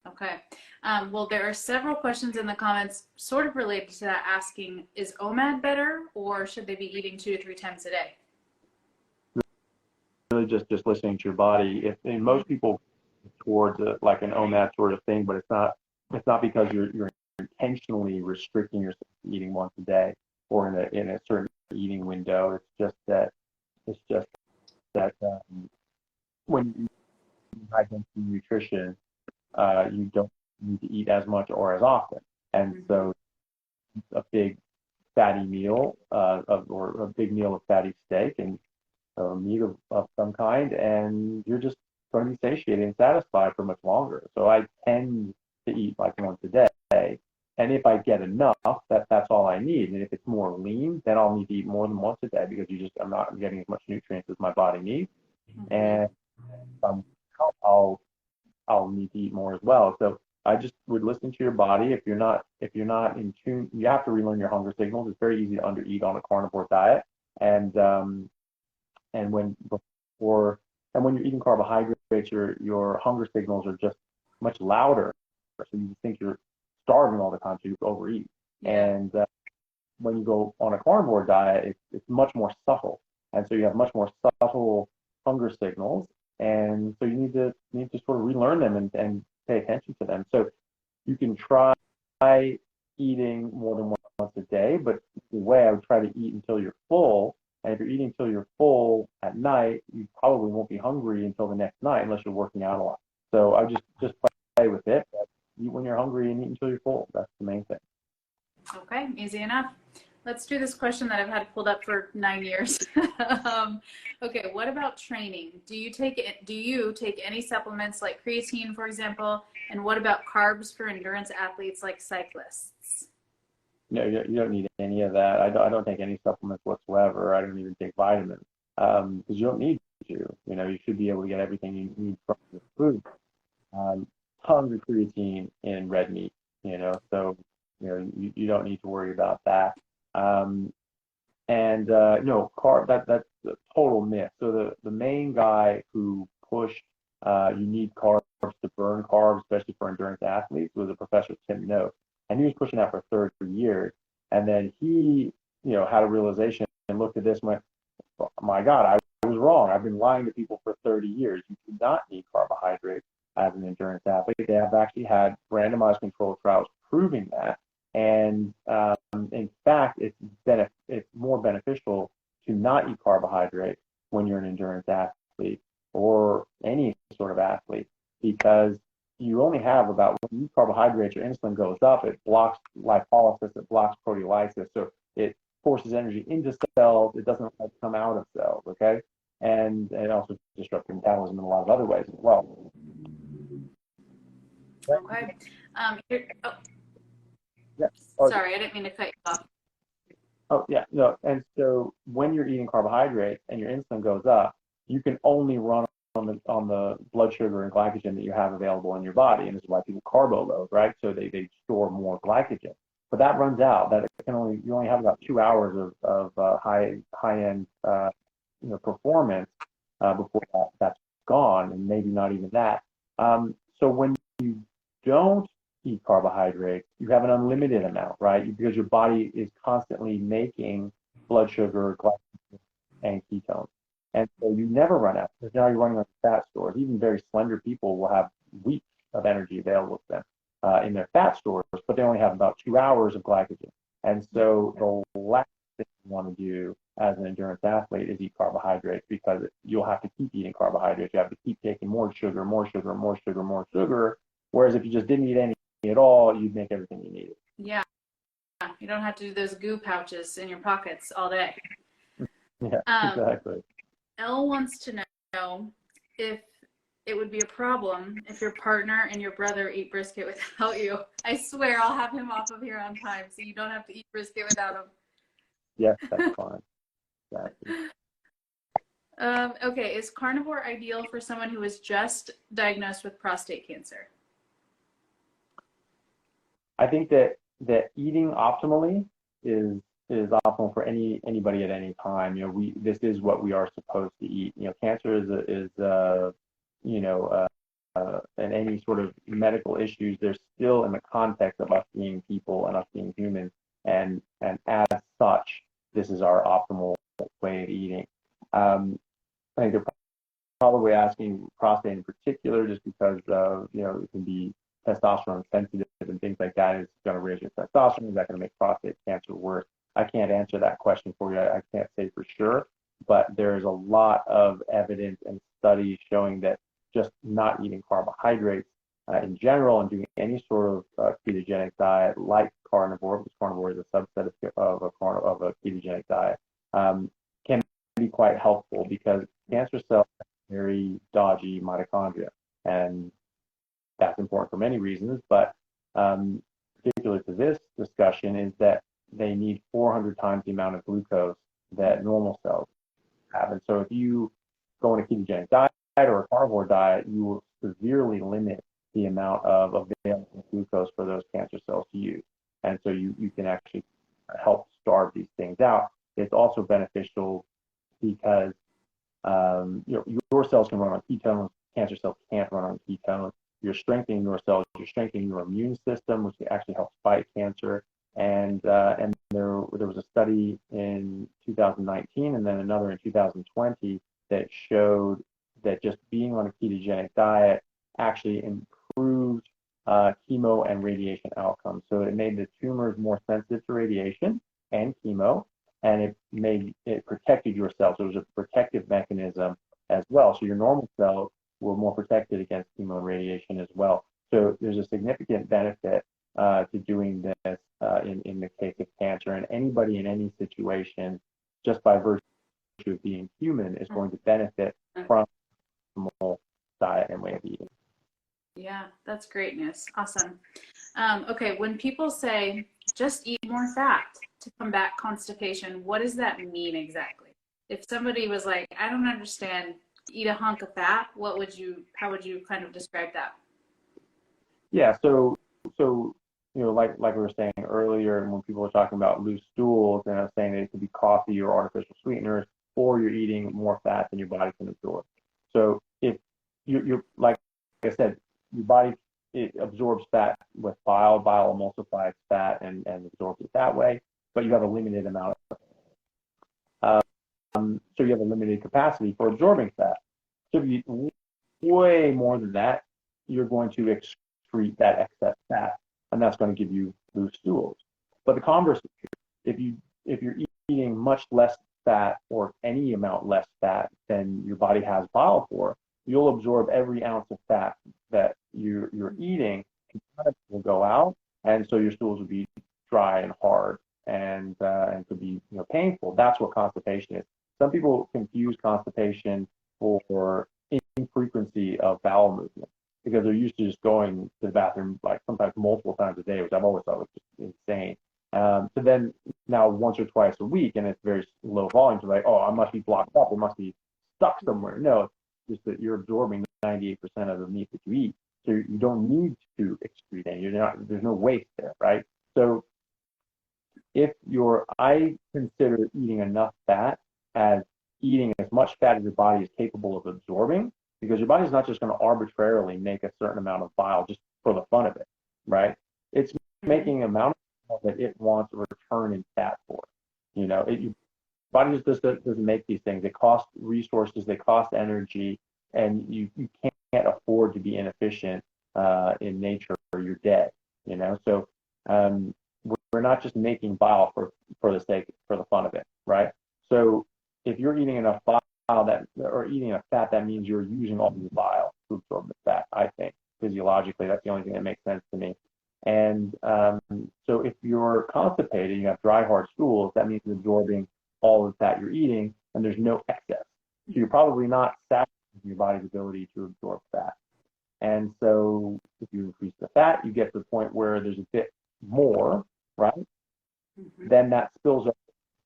Okay. Well, there are several questions in the comments sort of related to that, asking, is OMAD better, or should they be eating 2 to 3 times a day? Really just listening to your body. If most people towards like an OMAD sort of thing, but it's not because you're intentionally restricting yourself to eating once a day or in a certain eating window. It's just that when you eat high density nutrition, you don't need to eat as much or as often, and so a big fatty meal or a big meal of fatty steak and meat of some kind, and you're just going to be satiated and satisfied for much longer. So I tend to eat like once a day, and if I get enough, that's all I need. And if it's more lean, then I'll need to eat more than once a day because I'm not getting as much nutrients as my body needs, and I'll need to eat more as well. So I just would listen to your body. If you're not in tune, you have to relearn your hunger signals. It's very easy to undereat on a carnivore diet, and when you're eating carbohydrates, your hunger signals are just much louder. So you think you're starving all the time, so you overeat. And when you go on a carnivore diet, it's much more subtle, and so you have much more subtle hunger signals, and so you need to sort of relearn them and pay attention to them. So you can try eating more than once a day, but the way I would try to eat until you're full. And if you're eating until you're full at night, you probably won't be hungry until the next night unless you're working out a lot. So I just play with it. But eat when you're hungry and eat until you're full. That's the main thing. Okay, easy enough. Let's do this question that I've had pulled up for 9 years. Okay, what about training? Do you take any supplements like creatine, for example? And what about carbs for endurance athletes like cyclists? No, you don't need any of that. I don't take any supplements whatsoever. I don't even take vitamins because you don't need to. You should be able to get everything you need from your food. Tons of creatine in red meat. So you don't need to worry about that. No, that's a total myth. So the main guy who pushed you need carbs to burn carbs, especially for endurance athletes, was a Professor Tim Noakes, and he was pushing that for 30 years. And then he, had a realization and looked at this and went, oh, my God, I was wrong. I've been lying to people for 30 years. You do not need carbohydrates as an endurance athlete. They have actually had randomized controlled trials proving that. And in fact, it's more beneficial to not eat carbohydrates when you're an endurance athlete or any sort of athlete, because you only have about, when you eat carbohydrates, your insulin goes up, it blocks lipolysis, it blocks proteolysis, so it forces energy into cells, it doesn't come out of cells, okay? And it also disrupts metabolism in a lot of other ways as well. Okay. Yeah. Sorry, I didn't mean to cut you off. Oh, yeah. No. And so when you're eating carbohydrates and your insulin goes up, you can only run on the blood sugar and glycogen that you have available in your body. And this is why people carbo load, right? So they store more glycogen. But that runs out. You only have about 2 hours of high-end performance before that's gone, and maybe not even that. So when you don't eat carbohydrates, you have an unlimited amount, right? Because your body is constantly making blood sugar, glycogen, and ketones. And so you never run out, because now you're running on fat stores. Even very slender people will have weeks of energy available to them in their fat stores, but they only have about 2 hours of glycogen. And so the last thing you want to do as an endurance athlete is eat carbohydrates, because you'll have to keep eating carbohydrates. You have to keep taking more sugar, more sugar, more sugar, more sugar. Whereas if you just didn't eat any at all, you'd make everything you needed. Yeah. You don't have to do those goo pouches in your pockets all day. Yeah, exactly. Elle wants to know if it would be a problem if your partner and your brother eat brisket without you. I swear I'll have him off of here on time so you don't have to eat brisket without him. Yes, that's fine. Exactly. Okay, is carnivore ideal for someone who is just diagnosed with prostate cancer? I think that eating optimally is optimal for anybody at any time. This is what we are supposed to eat. Cancer and any sort of medical issues, they're still in the context of us being people and us being humans, and as such, this is our optimal way of eating. I think they're probably asking prostate in particular, just because it can be testosterone sensitive and things like that. Is going to raise your testosterone? Is that going to make prostate cancer worse? I can't answer that question for you. I can't say for sure, but there's a lot of evidence and studies showing that just not eating carbohydrates in general and doing any sort of ketogenic diet like carnivore, because carnivore is a subset of a ketogenic diet, can be quite helpful, because cancer cells have very dodgy mitochondria, and that's important for many reasons, but particular to this discussion is that they need 400 times the amount of glucose that normal cells have. And so if you go on a ketogenic diet or a carnivore diet, you will severely limit the amount of available glucose for those cancer cells to use. And so you can actually help starve these things out. It's also beneficial because your cells can run on ketones, cancer cells can't run on ketones. You're strengthening your cells, you're strengthening your immune system, which actually helps fight cancer, and there was a study in 2019 and then another in 2020 that showed that just being on a ketogenic diet actually improved chemo and radiation outcomes. So it made the tumors more sensitive to radiation and chemo, and it protected your cells. So it was a protective mechanism as well. So your normal cells were more protected against chemo and radiation as well. So there's a significant benefit to doing this in the case of cancer, and anybody in any situation, just by virtue of being human, is going to benefit from optimal diet and way of eating. Yeah, that's great news. Awesome. Okay, when people say just eat more fat to combat constipation, what does that mean exactly? If somebody was like, I don't understand, eat a hunk of fat, how would you kind of describe that? Yeah, so like we were saying earlier, and when people were talking about loose stools, and I was saying that it could be coffee or artificial sweeteners, or you're eating more fat than your body can absorb. So if you're like I said, your body, it absorbs fat with bile. Bile emulsifies fat and absorbs it that way, but you have a limited amount of so you have a limited capacity for absorbing fat. So if you eat way more than that, you're going to excrete that excess fat, and that's going to give you loose stools. But the converse is true. If you're eating much less fat or any amount less fat than your body has bile for, you'll absorb every ounce of fat that you're eating, and it will go out, and so your stools will be dry and hard and could be painful. That's what constipation is. Some people confuse constipation for infrequency of bowel movement because they're used to just going to the bathroom like sometimes multiple times a day, which I've always thought was just insane. So then now once or twice a week, and it's very low volumes, you're like, oh, I must be blocked up. It must be stuck somewhere. No, it's just that you're absorbing 98% of the meat that you eat. So you don't need to excrete any. There's no waste there, right? So I consider eating enough fat as eating as much fat as your body is capable of absorbing, because your body's not just going to arbitrarily make a certain amount of bile just for the fun of it, right? It's making an amount of that it wants a return in fat for. Your body just doesn't make these things. It costs resources, they cost energy, and you can't afford to be inefficient in nature, or you're dead. So we're not just making bile for the fun of it, right? So if you're eating enough bile or eating enough fat, that means you're using all your bile to absorb the fat. I think physiologically, that's the only thing that makes sense to me. And so if you're constipated, you have dry, hard stools, that means you're absorbing all the fat you're eating, and there's no excess. So you're probably not satisfying your body's ability to absorb fat. And so if you increase the fat, you get to the point where there's a bit more, right? Mm-hmm. Then that spills up,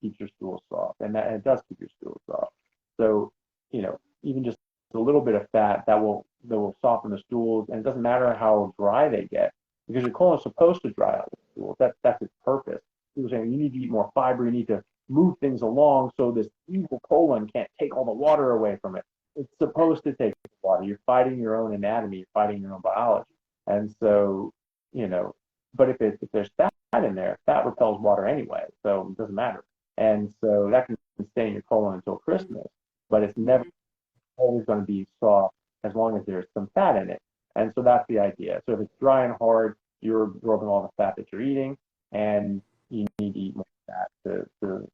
keeps your stools soft, and it does keep your stools soft. So, even just a little bit of fat that will soften the stools, and it doesn't matter how dry they get, because your colon is supposed to dry out the stools. That's its purpose. People saying you need to eat more fiber, you need to move things along so this evil colon can't take all the water away from it. It's supposed to take the water. You're fighting your own anatomy, you're fighting your own biology. And so, but if there's fat in there, fat repels water anyway, so it doesn't matter. And so that can stay in your colon until Christmas, but it's never always going to be soft as long as there's some fat in it. And so that's the idea. So if it's dry and hard, you're absorbing all the fat that you're eating, and you need to eat more fat to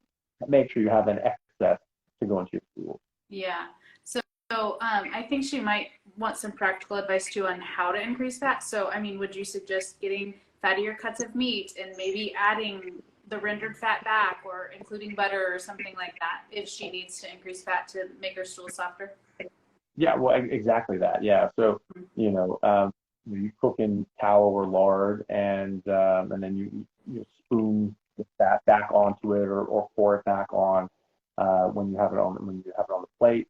make sure you have an excess to go into your stool. Yeah. So I think she might want some practical advice too on how to increase fat. So, would you suggest getting fattier cuts of meat and maybe adding the rendered fat back, or including butter or something like that, if she needs to increase fat to make her stool softer? Yeah, well, exactly that. Yeah. So, you cook in tallow or lard, and then you spoon the fat back onto it, or pour it back on when you have it on the plate.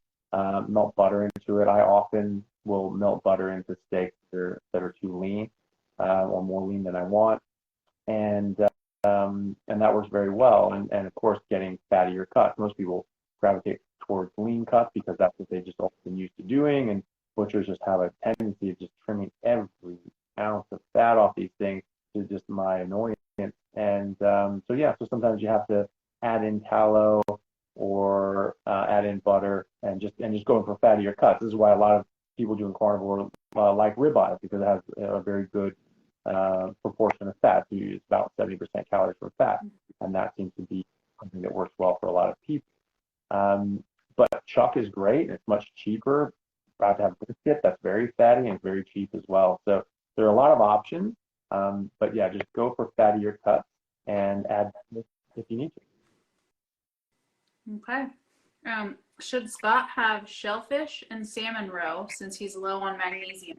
Melt butter into it. I often will melt butter into steaks that are too lean, or more lean than I want, and that works very well. And of course, getting fattier cuts. Most people gravitate towards lean cuts because that's what they just often used to doing, and butchers just have a tendency of just trimming every ounce of fat off these things, to just my annoyance. And so yeah, so sometimes you have to add in tallow or add in butter and just going for fattier cuts. This is why a lot of people doing carnivore like ribeye, because it has a very good proportion of fat. So it's about 70% calories from fat, and that seems to be something that works well for a lot of people. But chuck is great. It's much cheaper. About to have brisket that's very fatty and very cheap as well. So there are a lot of options. But yeah, just go for fattier cuts and add if you need to. Okay. Should Scott have shellfish and salmon roe since he's low on magnesium?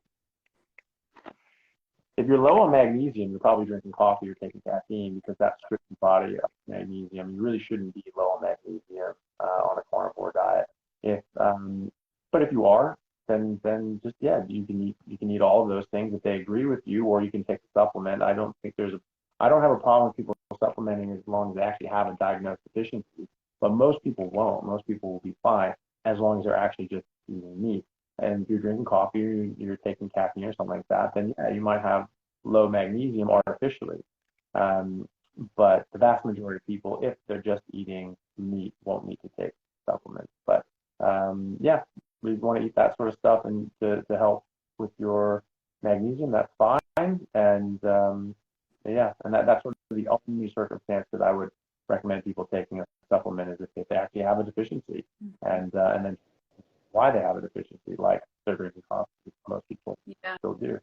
If you're low on magnesium, you're probably drinking coffee or taking caffeine, because that strips the body of magnesium. You really shouldn't be low on magnesium on a carnivore diet. But if you are, then just yeah, you can eat all of those things if they agree with you, or you can take a supplement. I don't have a problem with people supplementing as long as they actually have a diagnosed deficiency. But most people won't. Most people will be fine as long as they're actually just eating meat. And if you're drinking coffee or you're taking caffeine or something like that, then yeah, you might have low magnesium artificially. But the vast majority of people, if they're just eating meat, won't need to take supplements. But yeah, we want to eat that sort of stuff and to help with your magnesium, that's fine. And yeah, and that's sort of the only circumstance that I would recommend people taking a supplement is if they actually have a deficiency, and then why they have a deficiency, like they're drinking coffee. Most people still do.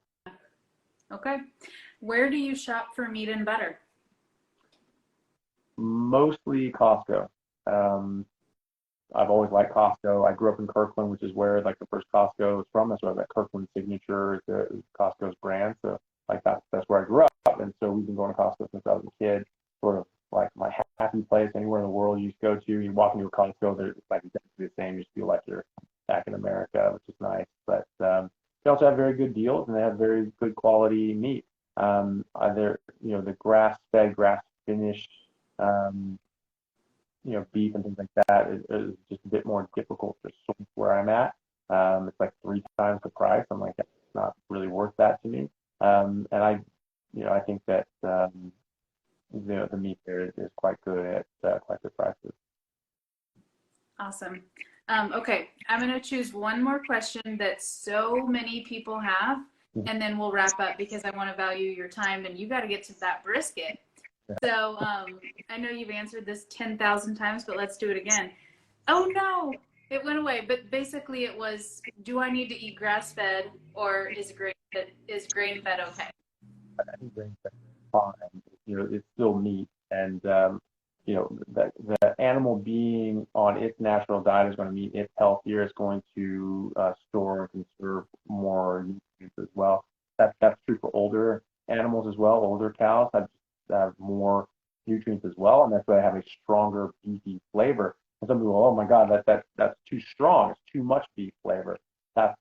Okay. Where do you shop for meat and butter? Mostly Costco. I've always liked Costco. I grew up in Kirkland, which is where like the first Costco is from. That's where that Kirkland signature is Costco's brand. So like that's where I grew up, and so we've been going to Costco since I was a kid. Sort of like my happy place. Anywhere in the world you just go to, you walk into a Costco, it's like exactly the same. You just feel like you're back in America, which is nice. But they also have very good deals, and they have very good quality meat. Either the grass-fed, grass-finished beef and things like that is just a bit more difficult to source where I'm at. It's like 3 times the price. I'm like, that's not really worth that to me. And I think that the meat there is quite good at quite good prices. Awesome. Okay, I'm going to choose one more question that so many people have, and then we'll wrap up because I want to value your time and you got to get to that brisket. So I know you've answered this 10,000 times, but let's do it again. Oh no, it went away. But basically it was, do I need to eat grass-fed or is grain-fed okay? I think grain-fed is fine. It's still meat, and the animal being on its natural diet is going to meet it healthier. It's going to store and conserve more nutrients as well. That's true for older animals as well. Older cows have more nutrients as well, and that's why they have a stronger beefy flavor. And some people, oh my God, that's too strong. It's too much beef flavor. That's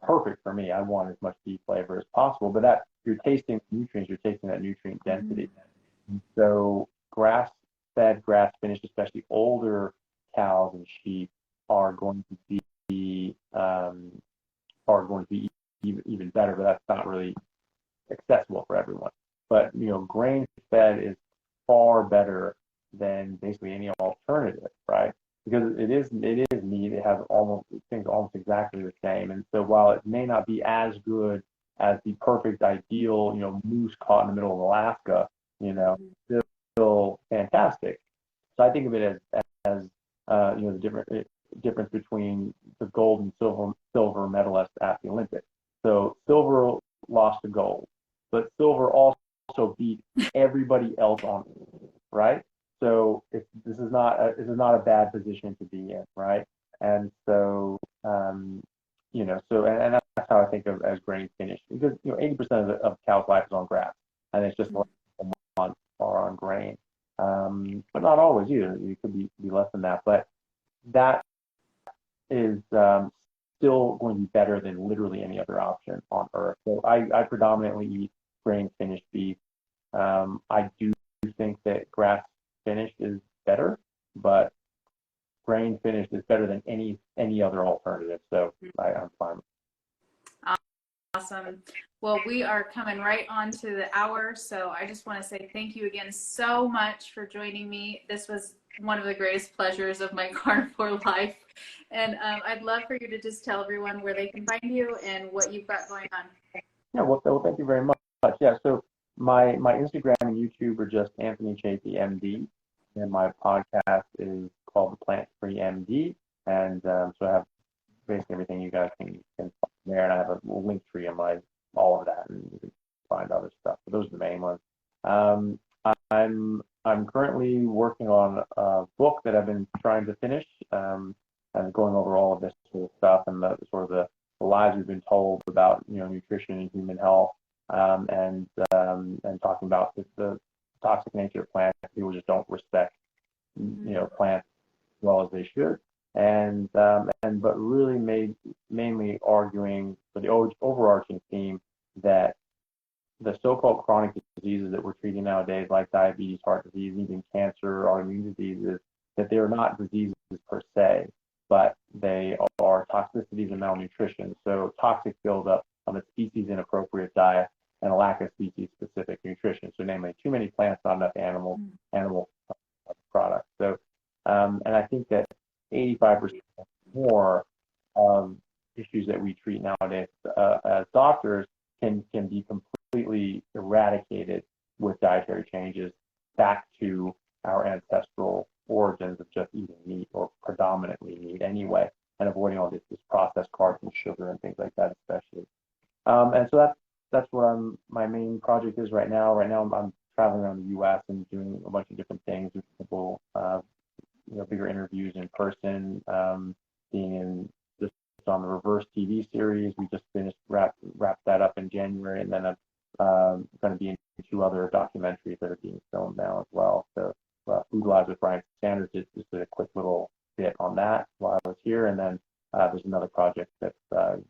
perfect for me. I want as much beef flavor as possible, but that you're tasting nutrients, you're tasting that nutrient density. And so grass-fed, grass-finished, especially older cows and sheep are going to be even better, but that's not really accessible for everyone. But grain-fed is far better than basically any alternative, right? Because it is meat. It has things almost exactly the same. And so while it may not be as good as the perfect ideal, moose caught in the middle of Alaska, still fantastic. So I think of it as the difference between the gold and silver medalist at the Olympics. So silver lost to gold, but silver also beat everybody else on it, right? So this is not a bad position to be in, right? And so and that's how I think of as grain finished, because 80% of cow's life is on grass, and it's just like a month or on grain, but not always either. You could be less than that, but that is still going to be better than literally any other option on earth. So I predominantly eat grain finished beef. I do think that grass finished is better, but grain finished is better than any other alternative. So I'm fine. Awesome. Well, we are coming right on to the hour, so I just want to say thank you again so much for joining me. This was one of the greatest pleasures of my carnivore life, and I'd love for you to just tell everyone where they can find you and what you've got going on. Yeah, well, thank you very much. Yeah, so my Instagram and YouTube are just Anthony Chaffee, MD, and my podcast is called The Plant Free MD, and so I have basically everything you guys can find there, and I have a link tree on all of that, and you can find other stuff. But those are the main ones. I'm currently working on a book that I've been trying to finish, and going over all of this sort of stuff and the sort of the lies we've been told about nutrition and human health, and talking about the toxic nature of plants. People just don't respect plants as well as they should. But really mainly arguing for the overarching theme that the so-called chronic diseases that we're treating nowadays, like diabetes, heart disease, even cancer, autoimmune diseases, that they are not diseases per se, but they are toxicities and malnutrition. So toxic buildup of a species inappropriate diet and a lack of species specific nutrition. So namely, too many plants, not enough animal products. So and I think that 85% more of issues that we treat nowadays as doctors can be completely eradicated with dietary changes back to our ancestral origins of just eating meat, or predominantly meat anyway, and avoiding all this processed carbs and sugar and things like that, especially. And so that's what my main project is right now. Right now I'm traveling around the U.S. and doing a bunch of different things with people, bigger interviews in person, being in just on the Reverse TV series. We just wrapped that up in January, and then I'm going to be in 2 other documentaries that are being filmed now as well. So Food Lives with Brian Sanders just did a quick little bit on that while I was here, and then there's another project that's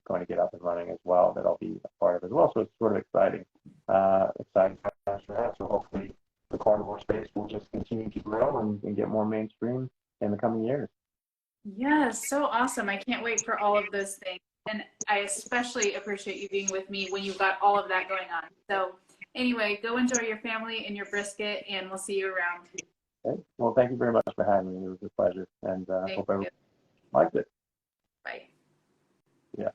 going to get up and running as well that I'll be a part of as well. So it's sort of exciting times for that. So hopefully the carnivore space will just continue to grow and get more mainstream in the coming years. Yes, so awesome. I can't wait for all of those things. And I especially appreciate you being with me when you've got all of that going on. So anyway, go enjoy your family and your brisket, and we'll see you around. Okay. Well, thank you very much for having me. It was a pleasure, and hope everyone liked it. Bye.